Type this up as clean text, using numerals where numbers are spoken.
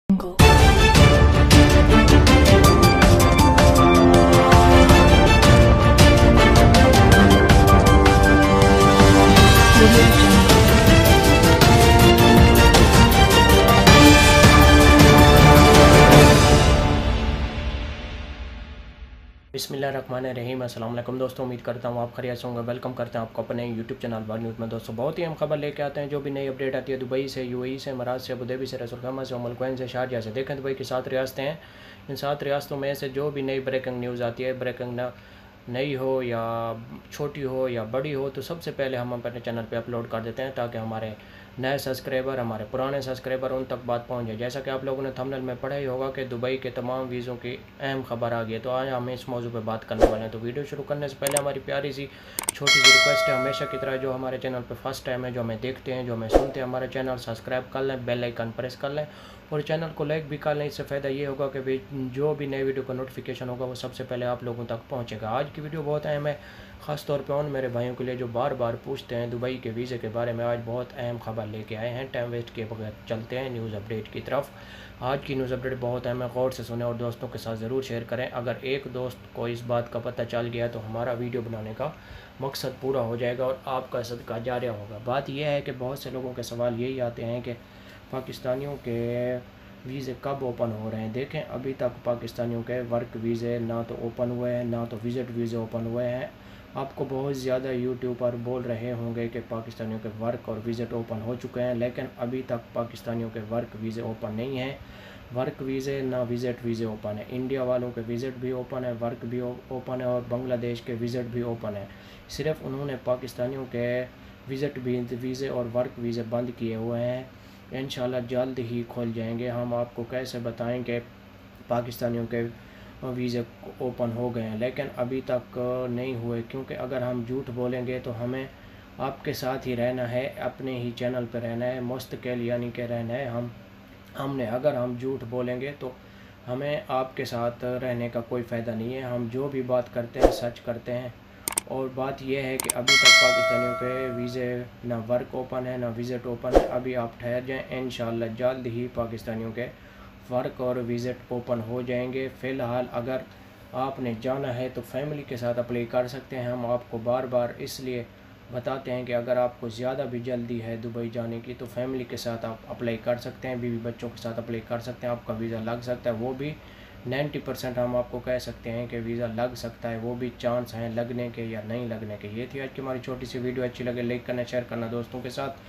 Jungle. Audio Jungle. बिस्मिल्लाहिर्रहमानिर्रहीम। अस्सलाम वालेकुम दोस्तों, उम्मीद करता हूँ आप खैरियत से होंगे। वेलकम करते हैं आपको अपने यूट्यूब चैनल बार न्यूज़ में। दोस्तों बहुत ही हम खबर लेके आते हैं, जो भी नई अपडेट आती है दुबई से, यूएई से, इमारात से, अबू धाबी से, रसूल खैमा से, उम्मुल कुवैन से, शारजाह से। देखें दुबई की 7 रियासतें हैं। इन 7 रियासतों में से जो भी नई ब्रेकिंग न्यूज़ आती है, ब्रेकिंग नई हो या छोटी हो या बड़ी हो, तो सबसे पहले हम अपने चैनल पे अपलोड कर देते हैं, ताकि हमारे नए सब्सक्राइबर, हमारे पुराने सब्सक्राइबर, उन तक बात पहुंच जाए। जैसा कि आप लोगों ने थंबनेल में पढ़ा ही होगा कि दुबई के तमाम वीज़ों की अहम खबर आ गई है, तो आज हम इस मौजू पे बात करने वाले हैं। तो वीडियो शुरू करने से पहले हमारी प्यारी सी छोटी सी रिक्वेस्ट है, हमेशा की तरह जो हमारे चैनल पर फर्स्ट टाइम है, जो हमें देखते हैं, जो हमें सुनते हैं, हमारे चैनल सब्सक्राइब कर लें, बेल आइकन प्रेस कर लें और चैनल को लाइक भी कर लें। इससे फ़ायदा ये होगा कि जो भी नई वीडियो का नोटिफिकेशन होगा वो सबसे पहले आप लोगों तक पहुँचेगा। आज की वीडियो बहुत अहम है, ख़ास तौर पे उन मेरे भाइयों के लिए जो बार बार पूछते हैं दुबई के वीज़े के बारे में। आज बहुत अहम खबर लेके आए हैं। टाइम वेस्ट किए बगैर चलते हैं न्यूज़ अपडेट की तरफ। आज की न्यूज़ अपडेट बहुत अहम है, गौर से सुने और दोस्तों के साथ ज़रूर शेयर करें। अगर एक दोस्त को इस बात का पता चल गया तो हमारा वीडियो बनाने का मकसद पूरा हो जाएगा और आपका सदका जारिया होगा। बात यह है कि बहुत से लोगों के सवाल यही आते हैं कि पाकिस्तानियों के वीज़े कब ओपन हो रहे हैं। देखें, अभी तक पाकिस्तानियों के वर्क वीज़े ना तो ओपन हुए हैं, ना तो विज़िट वीज़े ओपन हुए हैं। आपको बहुत ज़्यादा यूट्यूब पर बोल रहे होंगे कि पाकिस्तानियों के वर्क और विज़िट ओपन हो चुके हैं, लेकिन अभी तक पाकिस्तानियों के वर्क वीज़े ओपन नहीं हैं। वर्क वीज़े ना विज़िट वीज़े ओपन है। इंडिया वालों के विज़िट भी ओपन है, वर्क भी ओपन है और बांग्लादेश के विज़िट भी ओपन है। सिर्फ उन्होंने पाकिस्तानियों के विज़िट वीज़े और वर्क वीज़े बंद किए हुए हैं। इंशाल्लाह जल्द ही खुल जाएंगे। हम आपको कैसे बताएं कि पाकिस्तानियों के वीज़े ओपन हो गए हैं, लेकिन अभी तक नहीं हुए, क्योंकि अगर हम झूठ बोलेंगे तो हमें आपके साथ ही रहना है, अपने ही चैनल पर रहना है, मुस्तकिल यानी कि रहना है। हमने अगर हम झूठ बोलेंगे तो हमें आपके साथ रहने का कोई फ़ायदा नहीं है। हम जो भी बात करते हैं सच करते हैं। और बात यह है कि अभी तक पाकिस्तानियों के वीज़े ना वर्क ओपन है ना विज़िट ओपन है। अभी आप ठहर जाएं, इंशाल्लाह जल्द ही पाकिस्तानियों के वर्क और विज़िट ओपन हो जाएंगे। फ़िलहाल अगर आपने जाना है तो फैमिली के साथ अप्लाई कर सकते हैं। हम आपको बार बार इसलिए बताते हैं कि अगर आपको ज़्यादा भी जल्दी है दुबई जाने की तो फैमिली के साथ आप अप्लाई कर सकते हैं, बीवी बच्चों के साथ अप्लाई कर सकते हैं। आपका वीज़ा लग सकता है, वो भी 90% हम आपको कह सकते हैं कि वीज़ा लग सकता है, वो भी चांस हैं लगने के या नहीं लगने के। ये थी आज की हमारी छोटी सी वीडियो। अच्छी लगे लाइक करना, शेयर करना दोस्तों के साथ।